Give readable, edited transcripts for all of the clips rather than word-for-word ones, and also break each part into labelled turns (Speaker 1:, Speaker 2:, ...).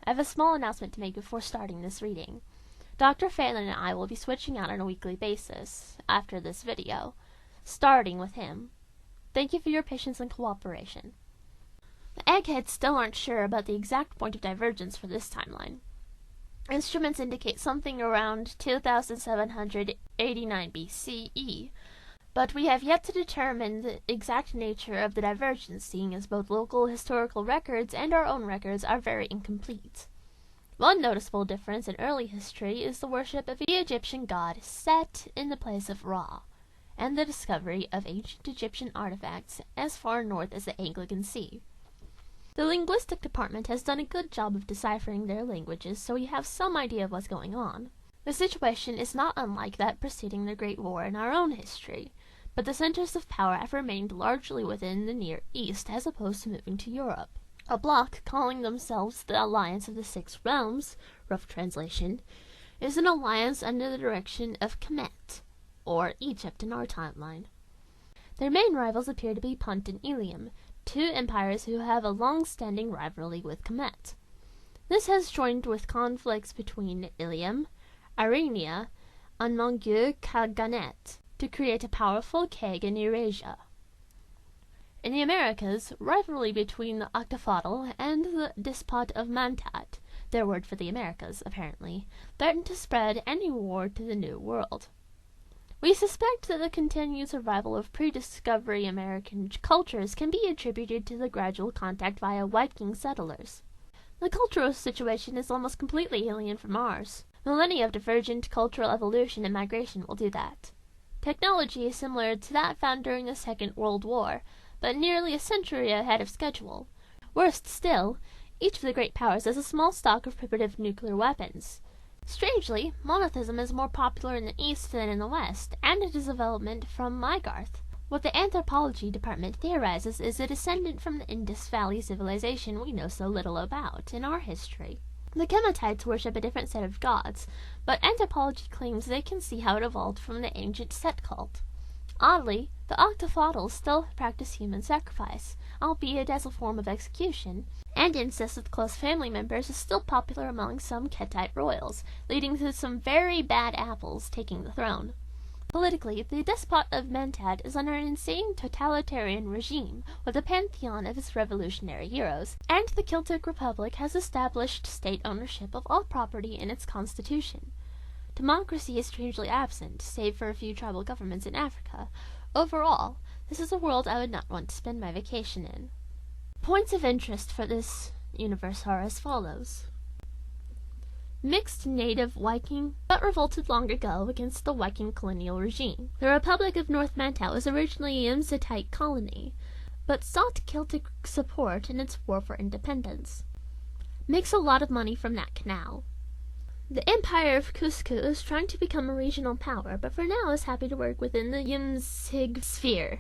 Speaker 1: I have a small announcement to make before starting this reading. Dr. Phelan and I will be switching out on a weekly basis after this video, starting with him. Thank you for your patience and cooperation. The eggheads still aren't sure about the exact point of divergence for this timeline. Instruments indicate something around 2789 BCE, but we have yet to determine the exact nature of the divergence, seeing as both local historical records and our own records are very incomplete. One noticeable difference in early history is the worship of the Egyptian god Set in the place of Ra, and the discovery of ancient Egyptian artifacts as far north as the Anglican Sea. The linguistic department has done a good job of deciphering their languages, so we have some idea of what's going on. The situation is not unlike that preceding the Great War in our own history, but the centers of power have remained largely within the Near East as opposed to moving to Europe. A bloc calling themselves the Alliance of the Six Realms, rough translation, is an alliance under the direction of Kemet, or Egypt in our timeline. Their main rivals appear to be Punt and Ilium, two empires who have a long-standing rivalry with Kemet. This has joined with conflicts between Ilium, Arenia, and Monguir Kaganet to create a powerful keg in Eurasia. In the Americas, rivalry between the Octafotl and the Despot of Mantat, their word for the Americas, apparently, threatened to spread any war to the New World. We suspect that the continued survival of pre-discovery American cultures can be attributed to the gradual contact via Viking settlers. The cultural situation is almost completely alien from ours. Millennia of divergent cultural evolution and migration will do that. Technology is similar to that found during the Second World War, but nearly a century ahead of schedule. Worst still, each of the great powers has a small stock of primitive nuclear weapons. Strangely, monotheism is more popular in the East than in the West, and it is a development from Mygarth. What the anthropology department theorizes is a descendant from the Indus Valley civilization we know so little about in our history. The Kemetites worship a different set of gods, but anthropology claims they can see how it evolved from the ancient Set cult. Oddly, the Octafotls still practice human sacrifice, albeit as a form of execution, and incest with close family members is still popular among some Ketite royals, leading to some very bad apples taking the throne. Politically, the Despot of Mentat is under an insane totalitarian regime with a pantheon of its revolutionary heroes, and the Celtic Republic has established state ownership of all property in its constitution. Democracy is strangely absent, save for a few tribal governments in Africa. Overall, this is a world I would not want to spend my vacation in. Points of interest for this universe are as follows. Mixed native Viking, but revolted long ago against the Viking colonial regime. The Republic of North Mantat was originally a Yimsatite colony, but sought Celtic support in its war for independence. Makes a lot of money from that canal. The Empire of Cusco is trying to become a regional power, but for now is happy to work within the Yimsig sphere.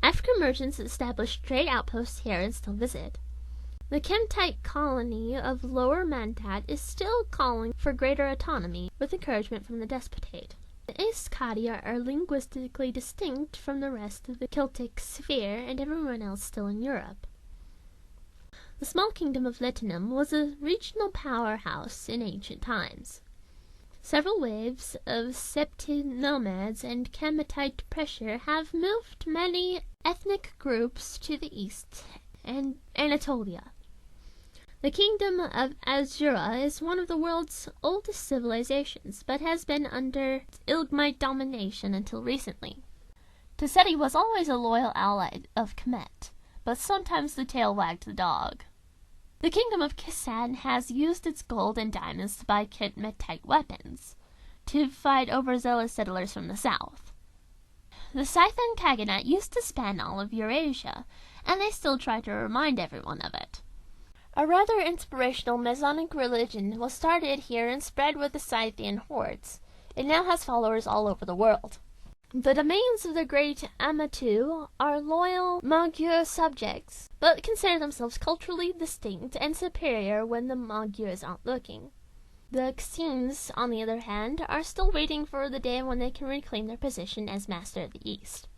Speaker 1: African merchants established trade outposts here and still visit. The Kemtite colony of Lower Mantat is still calling for greater autonomy, with encouragement from the despotate. The Iskadia are linguistically distinct from the rest of the Celtic sphere and everyone else still in Europe. The small kingdom of Litanum was a regional powerhouse in ancient times. Several waves of Septid nomads and Kemetite pressure have moved many ethnic groups to the east and Anatolia. The kingdom of Azura is one of the world's oldest civilizations, but has been under Ilgmite domination until recently. Taseti was always a loyal ally of Kemet, but sometimes the tail wagged the dog. The kingdom of Kisan has used its gold and diamonds to buy Kemetite weapons, to fight overzealous settlers from the south. The Scythian Kaganet used to span all of Eurasia, and they still try to remind everyone of it. A rather inspirational Masonic religion was started here and spread with the Scythian hordes. It now has followers all over the world. The domains of the great Amatu are loyal Magyar subjects, but consider themselves culturally distinct and superior when the Magyars aren't looking. The Ksins, on the other hand, are still waiting for the day when they can reclaim their position as master of the East.